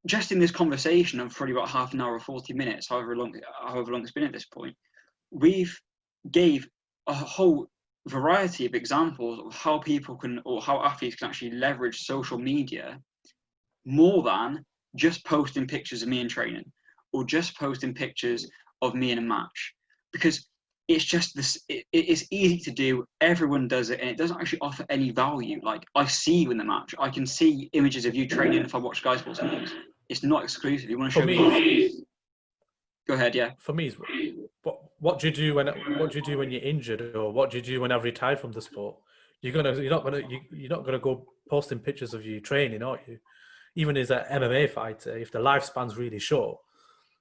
just in this conversation of probably about half an hour or 40 minutes, however long it's been at this point, we've gave a whole variety of examples of how people can, or how athletes can actually leverage social media more than just posting pictures of me in training or just posting pictures of me in a match. Because it's just this, it's easy to do, everyone does it, and it doesn't actually offer any value. Like, I see you in the match, I can see images of you training if I watch Sky Sports games. It's not exclusive. You want to show me? Go ahead, yeah. For me, what do you do when you're injured, or what do you do when I've retired from the sport? You're not gonna go posting pictures of you training, are you? Even as an MMA fighter, if the lifespan's really short,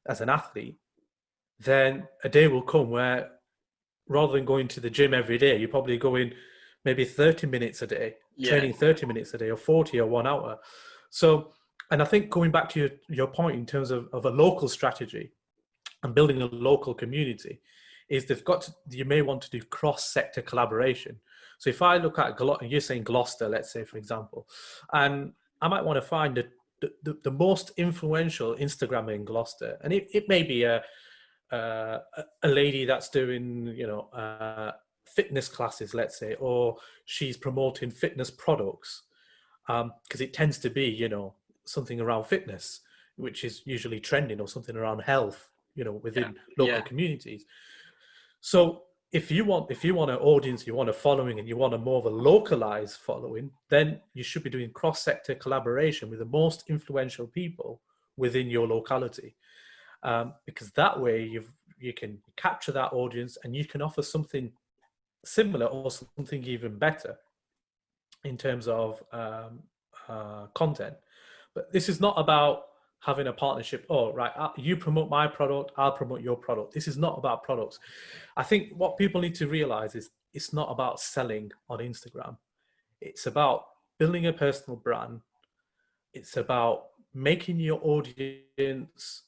as an athlete, then a day will come where, rather than going to the gym every day, you're probably going maybe 30 minutes a day, training 30 minutes a day, or 40 or 1 hour. So, and I think going back to your point in terms of a local strategy and building a local community, is you may want to do cross-sector collaboration. So if I look at you're saying Gloucester, let's say, for example, and I might want to find the most influential Instagrammer in Gloucester, and it may be a lady that's doing, fitness classes, let's say, or she's promoting fitness products, because it tends to be, something around fitness, which is usually trending, or something around health, Yeah. within local Yeah. communities. So if you want an audience, you want a following, and you want a more of a localized following, then you should be doing cross-sector collaboration with the most influential people within your locality, because that way you can capture that audience, and you can offer something similar or something even better in terms of content. But this is not about having a partnership. Oh, right, you promote my product, I'll promote your product. This is not about products. I think what people need to realize is it's not about selling on Instagram. It's about building a personal brand. It's about making your audience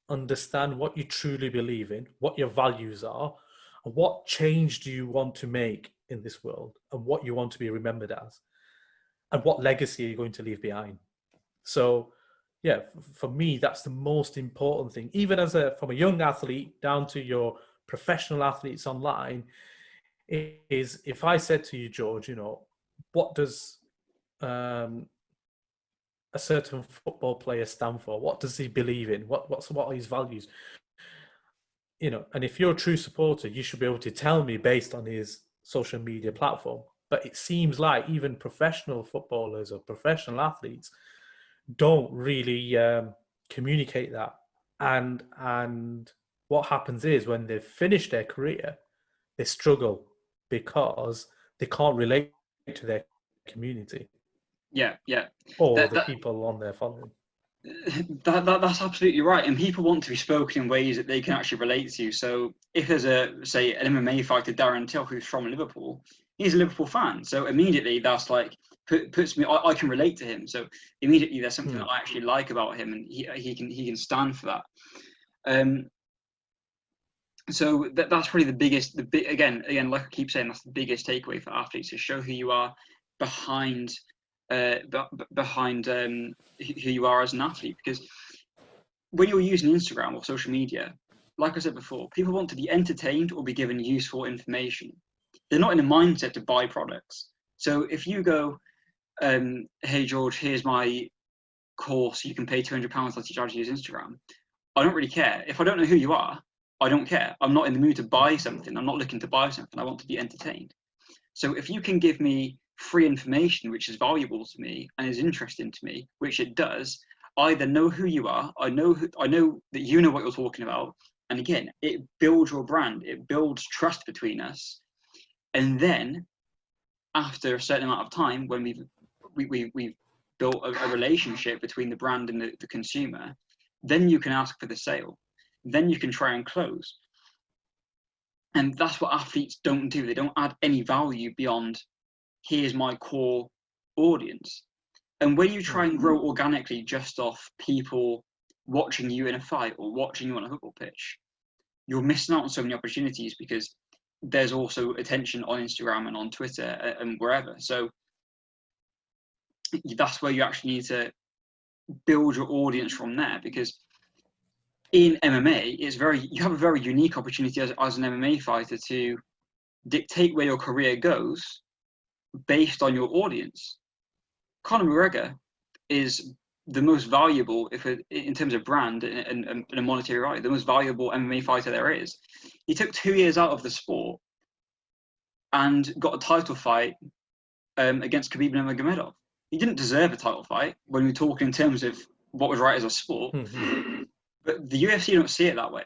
understand what you truly believe in, what your values are, and what change do you want to make in this world, and what you want to be remembered as, and what legacy are you going to leave behind. So yeah, for me, that's the most important thing. Even from a young athlete down to your professional athletes online, is if I said to you, George, what does a certain football player stand for? What does he believe in? What are his values? And if you're a true supporter, you should be able to tell me based on his social media platform. But it seems like even professional footballers or professional athletes don't really communicate that. And what happens is when they've finished their career, they struggle because they can't relate to their community Yeah. Yeah. or That, the that people on their following. that's absolutely right, and people want to be spoken in ways that they can actually relate to. So if there's say an MMA fighter, Darren Till, who's from Liverpool, he's a Liverpool fan, so immediately that's like puts me, I can relate to him, so immediately there's something that I actually like about him, and he can stand for that. So that's probably again, like I keep saying, that's the biggest takeaway for athletes: to show who you are behind who you are as an athlete. Because when you're using Instagram or social media, like I said before, people want to be entertained or be given useful information. They're not in a mindset to buy products. So if you go, hey George, here's my course, you can pay £200 to teach how to use Instagram, I don't really care. If I don't know who you are, I don't care. I'm not in the mood to buy something. I'm not looking to buy something. I want to be entertained. So if you can give me free information which is valuable to me and is interesting to me, which it does, I then know who you are. I know that you know what you're talking about. And again, it builds your brand. It builds trust between us. And then after a certain amount of time, when we've built a relationship between the brand and the consumer, then you can ask for the sale. Then you can try and close. And that's what athletes don't do. They don't add any value beyond, here's my core audience. And when you try and grow organically just off people watching you in a fight or watching you on a football pitch, you're missing out on so many opportunities, because there's also attention on Instagram and on Twitter and wherever. So that's where you actually need to build your audience from there, because in MMA, you have a very unique opportunity as an MMA fighter to dictate where your career goes based on your audience. Conor McGregor is the most valuable, in terms of brand and a monetary value, the most valuable MMA fighter there is. He took 2 years out of the sport and got a title fight against Khabib Nurmagomedov. He didn't deserve a title fight when we're talking in terms of what was right as a sport. But the UFC don't see it that way,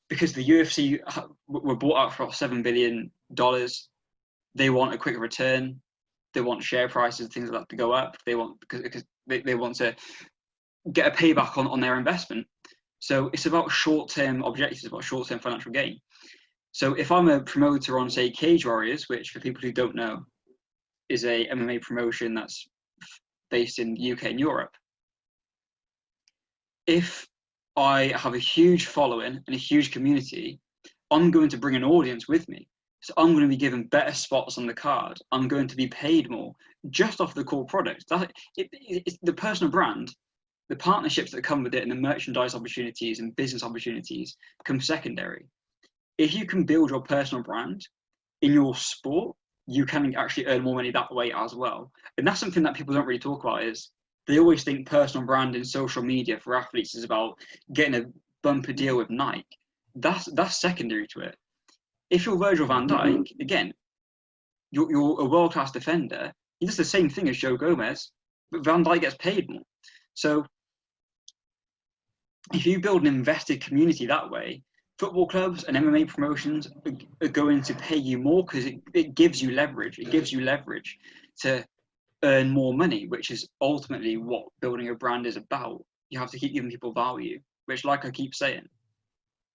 because the UFC were bought out for $7 billion. They want a quicker return. They want share prices, things like that, to go up. They want, because they want to get a payback on their investment. So it's about short-term objectives, about short-term financial gain. So if I'm a promoter on, say, Cage Warriors, which for people who don't know is a MMA promotion that's based in the UK and Europe, if I have a huge following and a huge community, I'm going to bring an audience with me. So I'm going to be given better spots on the card. I'm going to be paid more just off the core product. It's the personal brand, the partnerships that come with it, and the merchandise opportunities and business opportunities come secondary. If you can build your personal brand in your sport, you can actually earn more money that way as well. And that's something that people don't really talk about. Is they always think personal brand in social media for athletes is about getting a bumper deal with Nike. That's secondary to it. If you're Virgil van Dijk, again, you're a world-class defender. He does the same thing as Joe Gomez, but Van Dijk gets paid more. So if you build an invested community that way, football clubs and MMA promotions are going to pay you more because it gives you leverage. It gives you leverage to earn more money, which is ultimately what building a brand is about. You have to keep giving people value, which, like I keep saying,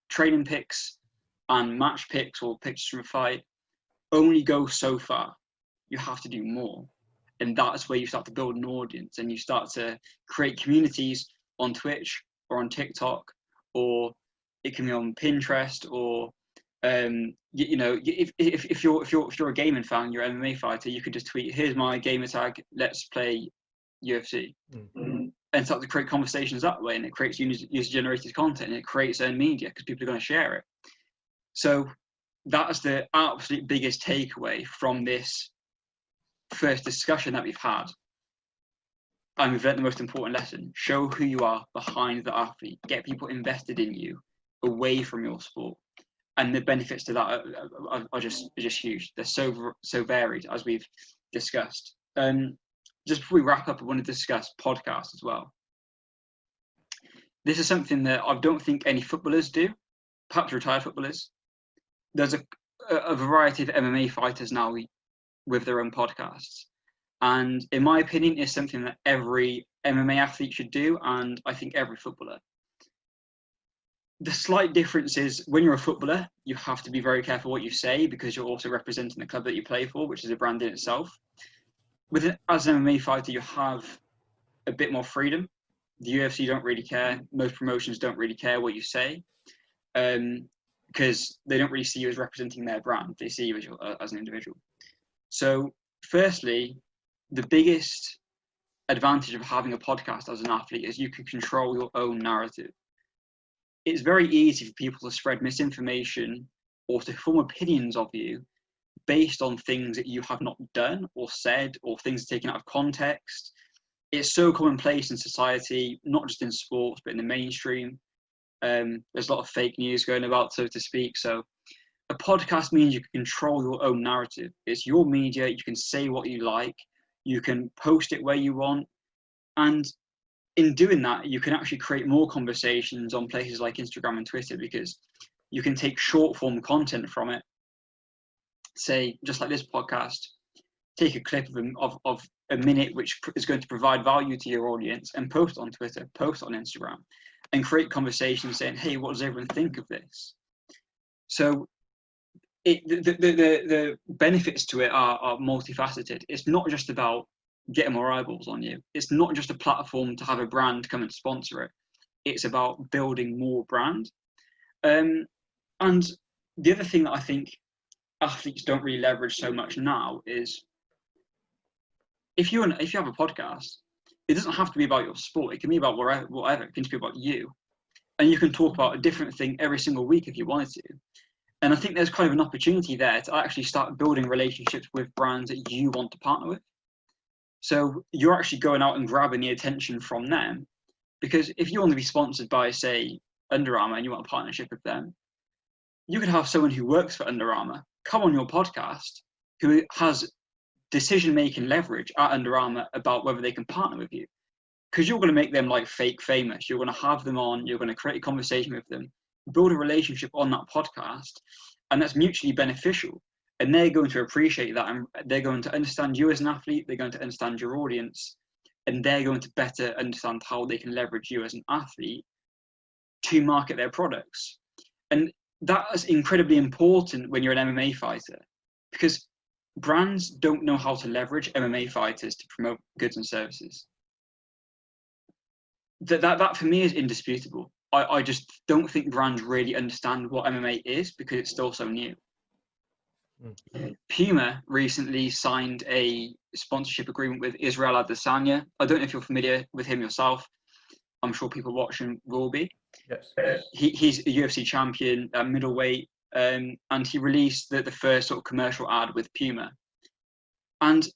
training picks and match picks or pictures from a fight only go so far. You have to do more. And that's where you start to build an audience and you start to create communities on Twitch or on TikTok, or it can be on Pinterest, or if you're a gaming fan, you're an MMA fighter, you could just tweet, "Here's my gamer tag, let's play UFC," and start to create conversations that way, and it creates user-generated content, and it creates earned media because people are going to share it. So that's the absolute biggest takeaway from this first discussion that we've had. And we've learned the most important lesson: show who you are behind the athlete, get people invested in you away from your sport. And the benefits to that are just huge. They're so varied, as we've discussed. Just before we wrap up, I want to discuss podcasts as well. This is something that I don't think any footballers do, perhaps retired footballers. There's a variety of MMA fighters now with their own podcasts. And in my opinion, it's something that every MMA athlete should do, and I think every footballer. The slight difference is when you're a footballer, you have to be very careful what you say because you're also representing the club that you play for, which is a brand in itself. As an MMA fighter, you have a bit more freedom. The UFC don't really care. Most promotions don't really care what you say because they don't really see you as representing their brand. They see you as an individual. So firstly, the biggest advantage of having a podcast as an athlete is you can control your own narrative. It's very easy for people to spread misinformation or to form opinions of you based on things that you have not done or said, or things taken out of context. It's so commonplace in society, not just in sports, but in the mainstream. There's a lot of fake news going about, so to speak. So a podcast means you can control your own narrative. It's your media. You can say what you like. You can post it where you want. And in doing that, you can actually create more conversations on places like Instagram and Twitter, because you can take short form content from it. Say, just like this podcast, take a clip of a minute which is going to provide value to your audience and post on Twitter, post on Instagram, and create conversations saying, "Hey, what does everyone think of this?" So the benefits to it are multifaceted. It's not just about getting more eyeballs on you. It's not just a platform to have a brand come and sponsor it. It's about building more brand. And the other thing that I think athletes don't really leverage so much now is if you have a podcast, it doesn't have to be about your sport. It can be about whatever. It can just be about you. And you can talk about a different thing every single week if you wanted to. And I think there's kind of an opportunity there to actually start building relationships with brands that you want to partner with. So you're actually going out and grabbing the attention from them, because if you want to be sponsored by, say, Under Armour and you want a partnership with them, you could have someone who works for Under Armour come on your podcast who has decision-making leverage at Under Armour about whether they can partner with you, because you're going to make them like fake famous. You're going to have them on, you're going to create a conversation with them, build a relationship on that podcast, and that's mutually beneficial. And they're going to appreciate that, and they're going to understand you as an athlete, they're going to understand your audience, and they're going to better understand how they can leverage you as an athlete to market their products. And that's incredibly important when you're an MMA fighter, because brands don't know how to leverage MMA fighters to promote goods and services. That for me is indisputable. I just don't think brands really understand what MMA is because it's still so new. Puma recently signed a sponsorship agreement with Israel Adesanya. I don't know if you're familiar with him yourself. I'm sure people watching will be. Yes. He's a UFC champion at middleweight, and he released the first sort of commercial ad with Puma. And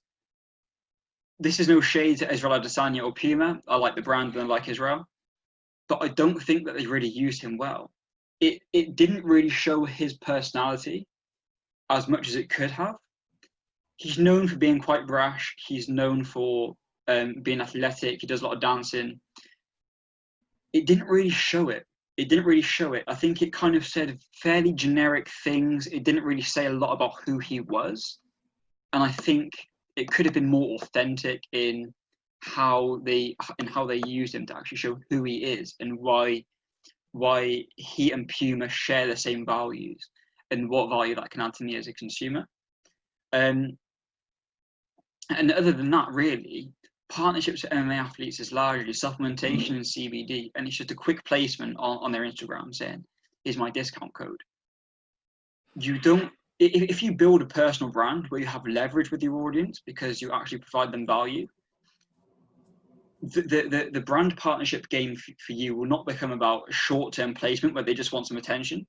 this is no shade to Israel Adesanya or Puma. I like the brand and I like Israel. But I don't think that they really used him well. It didn't really show his personality as much as it could have. He's known for being quite brash. He's known for being athletic. He does a lot of dancing. It didn't really show it. I think it kind of said fairly generic things. It didn't really say a lot about who he was. And I think it could have been more authentic in how they used him to actually show who he is and why he and Puma share the same values and what value that can add to me as a consumer. And other than that, really, partnerships with MMA athletes is largely supplementation and CBD, and it's just a quick placement on their Instagram saying, "Here's my discount code." You don't. If you build a personal brand where you have leverage with your audience because you actually provide them value, the brand partnership game for you will not become about short-term placement where they just want some attention.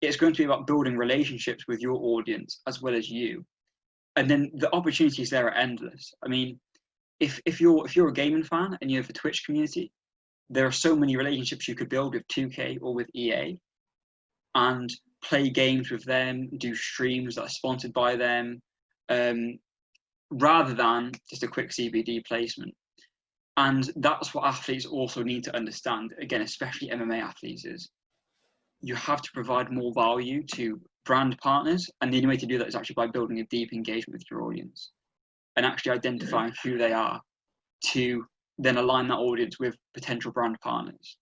It's going to be about building relationships with your audience as well as you. And then the opportunities there are endless. I mean, if you're a gaming fan and you have a Twitch community, there are so many relationships you could build with 2K or with EA and play games with them, do streams that are sponsored by them, rather than just a quick CBD placement. And that's what athletes also need to understand, again, especially MMA athletes, is you have to provide more value to brand partners. And the only way to do that is actually by building a deep engagement with your audience and actually identifying who they are to then align that audience with potential brand partners.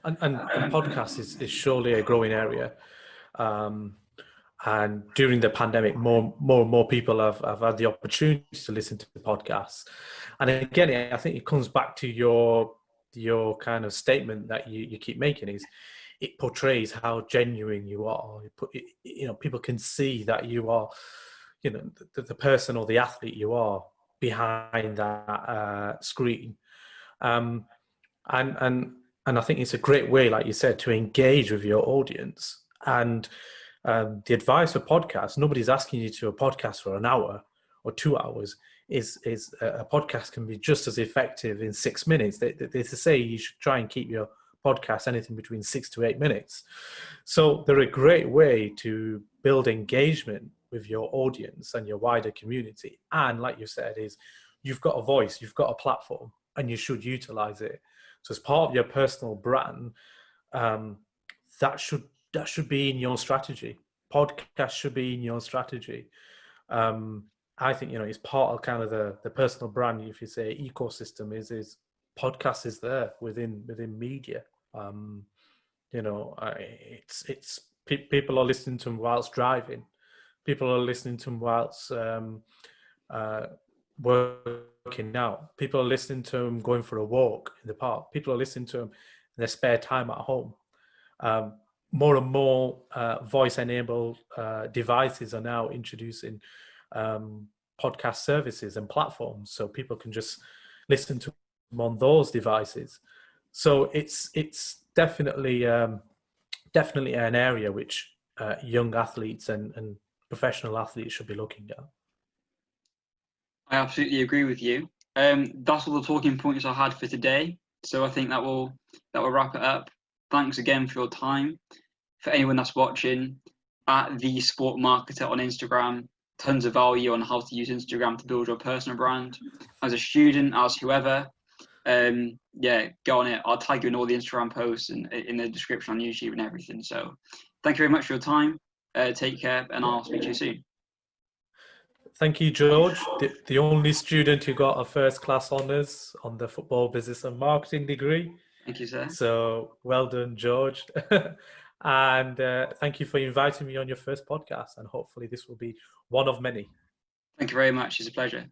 And podcast is surely a growing area. And during the pandemic, more and more people have had the opportunity to listen to the podcasts. And again, I think it comes back to your kind of statement that you keep making, is it portrays how genuine you are. People can see that you are, the person or the athlete you are behind that screen. And I think it's a great way, like you said, to engage with your audience. And the advice for podcasts, nobody's asking you to do a podcast for an hour or 2 hours. Is a podcast can be just as effective in 6 minutes. They say you should try and keep your podcast anything between 6 to 8 minutes. So they're a great way to build engagement with your audience and your wider community. And like you said, is you've got a voice, you've got a platform, and you should utilize it. So as part of your personal brand, that should be in your strategy. Podcast should be in your strategy. I think, it's part of kind of the personal brand, if you say ecosystem, is podcast is there within media. It's people are listening to them whilst driving. People are listening to them whilst working out. People are listening to them going for a walk in the park. People are listening to them in their spare time at home. More and more voice-enabled devices are now introducing podcast services and platforms, so people can just listen to them on those devices. So it's definitely an area which young athletes and professional athletes should be looking at. I absolutely agree with you. That's all the talking points I had for today. So I think that will wrap it up. Thanks again for your time. For anyone that's watching, at The Sport Marketer on Instagram, tons of value on how to use Instagram to build your personal brand. As a student, as whoever, go on it. I'll tag you in all the Instagram posts and in the description on YouTube and everything. So thank you very much for your time. Take care, and I'll speak to you soon. Thank you, George. The only student who got a first-class honours on the football business and marketing degree. Thank you, sir. So well done, George. And thank you for inviting me on your first podcast. And hopefully this will be one of many. Thank you very much. It's a pleasure.